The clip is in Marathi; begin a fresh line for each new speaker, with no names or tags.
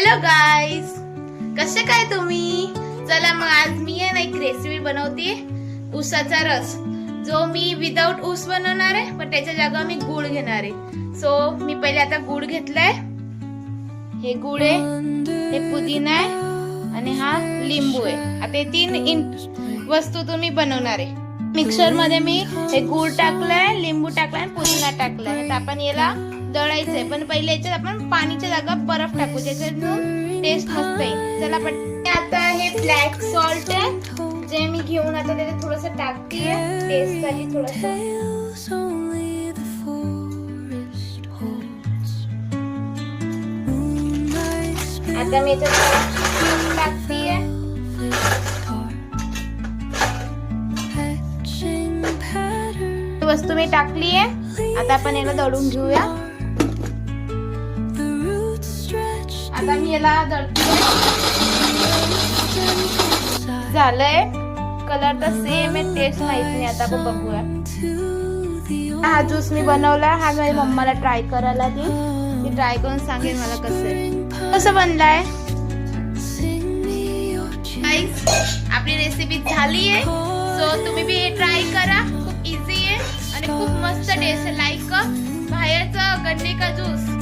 हॅलो गाईज, कसे काय तुम्ही? चला मग आज मी आहे ना एक रेसिपी बनवते ऊसाचा रस, जो मी विदाउट ऊस बनवणार आहे, पण त्याच्या जागा मी गुळ घेणार आहे. सो मी पहिले आता गुळ घेतलाय. हे गुळ आहे, हे पुदिना आहे आणि हा लिंबू आहे. आता हे तीन वस्तू तुम्ही बनवणार आहे. मिक्सर मध्ये मी हे गुळ टाकलाय, लिंबू टाकलाय आणि पुदिना टाकलाय. आता आपण याला दळायचंय, पण पहिले याच्यात आपण पाणीच्या जागा बर्फ टाकू, त्याच्यातून टेस्ट मस्त येईल. चला पण आता हे ब्लॅक सॉल्ट आहे, जे मी घेऊन आता त्याच्यात थोडस टाकते टेस्ट साठी थोडस. आता मी याच्यात टाकते वस्तू मी टाकली आहे. आता आपण याला दळून घेऊया. आता मी याला दळते. झालंय, कलर तर सेम आहे, टेस्ट माहित नाही. आता आपण बघूया. हा ज्यूस मी बनवला, हा माझ्या मम्माला ट्राय करायला दे. ती ट्राय करून सांगेल मला कसं बनलाय. आपली रेसिपी झाली आहे. सो तुम्ही बी हे ट्राय करा. खूप इझी आहे आणि खूप मस्त टेस्ट आहे. लाईक बाहेरचं गन्ने का ज्यूस